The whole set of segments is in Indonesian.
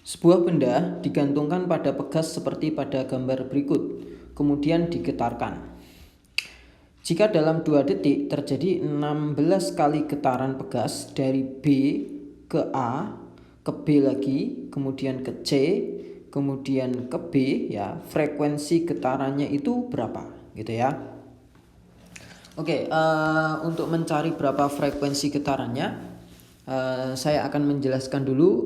Sebuah benda digantungkan pada pegas seperti pada gambar berikut, kemudian digetarkan. Jika dalam 2 detik terjadi 16 kali getaran pegas dari B ke A, ke B lagi, kemudian ke C, kemudian ke B, ya, frekuensi getarannya itu berapa, gitu ya. Oke, untuk mencari berapa frekuensi getarannya, saya akan menjelaskan dulu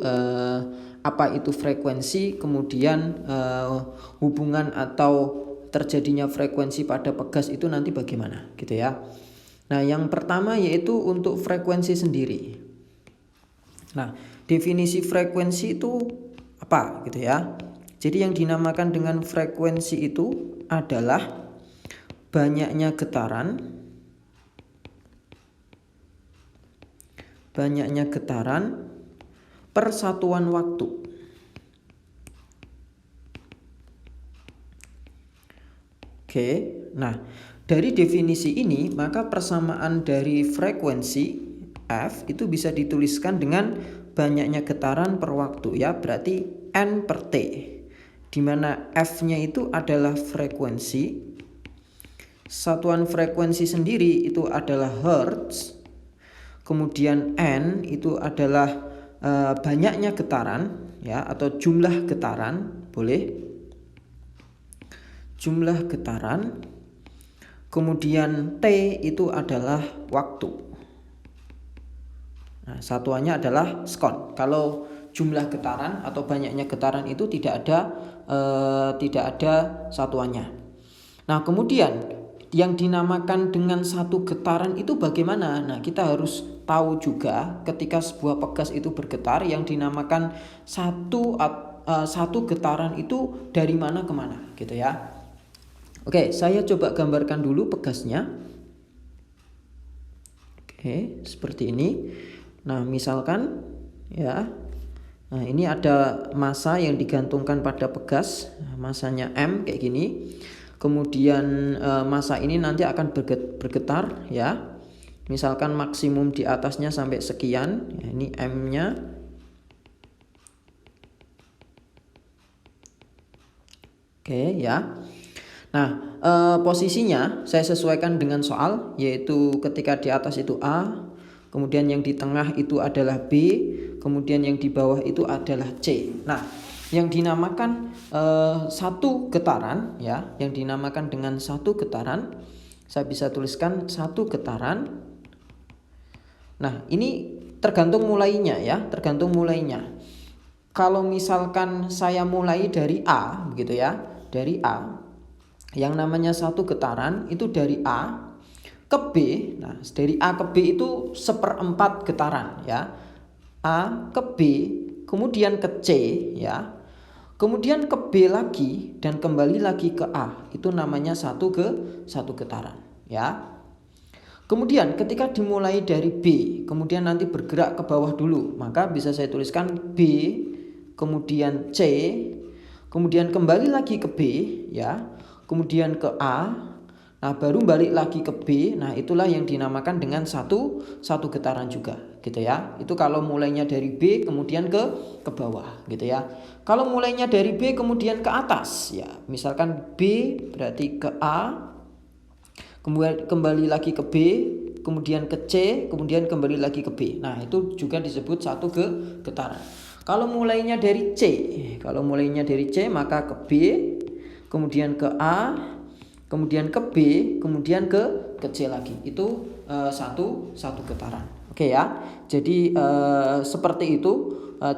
apa itu frekuensi, kemudian hubungan atau terjadinya frekuensi pada pegas itu nanti bagaimana, gitu ya. Nah, yang pertama yaitu untuk frekuensi sendiri. Nah, definisi frekuensi itu apa, gitu ya. Jadi yang dinamakan dengan frekuensi itu adalah banyaknya getaran per satuan waktu. Oke, nah dari definisi ini maka persamaan dari frekuensi F itu bisa dituliskan dengan banyaknya getaran per waktu, ya, berarti N per T, di mana F-nya itu adalah frekuensi, satuan frekuensi sendiri itu adalah Hertz, kemudian N itu adalah banyaknya getaran, ya, atau jumlah getaran, boleh, jumlah getaran, kemudian T itu adalah waktu. Nah, satuannya adalah sekon. Kalau jumlah getaran atau banyaknya getaran itu tidak ada satuannya. Nah, kemudian yang dinamakan dengan satu getaran itu bagaimana? Nah, kita harus tahu juga ketika sebuah pegas itu bergetar, yang dinamakan satu getaran itu dari mana ke mana, gitu ya. Oke, saya coba gambarkan dulu pegasnya. Oke, seperti ini. Nah, misalkan, ya, nah ini ada massa yang digantungkan pada pegas, massanya M kayak gini. Kemudian massa ini nanti akan bergetar, ya. Misalkan maksimum di atasnya sampai sekian, ya, ini M-nya. Oke, ya. Nah, posisinya saya sesuaikan dengan soal, yaitu ketika di atas itu A, kemudian yang di tengah itu adalah B, kemudian yang di bawah itu adalah C. Nah, yang dinamakan satu getaran, ya, yang dinamakan dengan satu getaran, saya bisa tuliskan satu getaran. Nah, ini tergantung mulainya, ya, tergantung mulainya. Kalau misalkan saya mulai dari A, begitu ya, dari A, yang namanya satu getaran itu dari A ke B. Nah, dari A ke B itu 1/4 getaran, ya. A ke B, kemudian ke C, ya. Kemudian ke B lagi dan kembali lagi ke A. Itu namanya satu getaran, ya. Kemudian ketika dimulai dari B, kemudian nanti bergerak ke bawah dulu, maka bisa saya tuliskan B, kemudian C, kemudian kembali lagi ke B, ya, kemudian ke A, nah baru balik lagi ke B. Nah, itulah yang dinamakan dengan satu getaran juga, gitu ya. Itu kalau mulainya dari B kemudian ke bawah, gitu ya. Kalau mulainya dari B kemudian ke atas, ya, misalkan B berarti ke A, kemudian kembali lagi ke B, kemudian ke C, kemudian kembali lagi ke B. Nah, itu juga disebut satu getaran. Kalau mulainya dari C, maka ke B, kemudian ke A, kemudian ke B, kemudian ke C lagi. Itu satu getaran. Oke, ya. Jadi seperti itu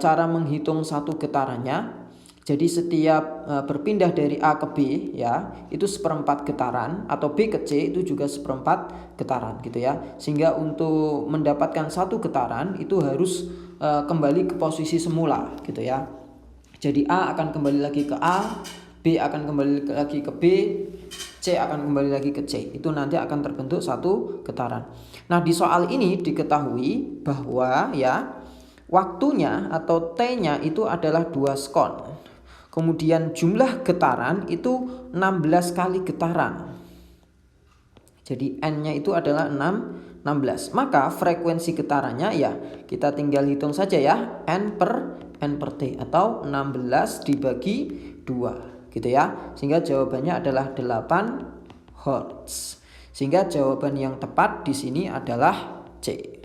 cara menghitung satu getarannya. Jadi setiap berpindah dari A ke B, ya, itu 1/4 getaran, atau B ke C itu juga 1/4 getaran, gitu ya. Sehingga untuk mendapatkan satu getaran itu harus kembali ke posisi semula, gitu ya. Jadi A akan kembali lagi ke A, B akan kembali lagi ke B, C akan kembali lagi ke C. Itu nanti akan terbentuk satu getaran. Nah, di soal ini diketahui bahwa, ya, waktunya atau T-nya itu adalah 2 sekon. Kemudian jumlah getaran itu 16 kali getaran. Jadi N-nya itu adalah 16. Maka frekuensi getarannya, ya, kita tinggal hitung saja, ya, N per N/T atau 16 dibagi 2 gitu ya. Sehingga jawabannya adalah 8 Hz. Sehingga jawaban yang tepat di sini adalah C.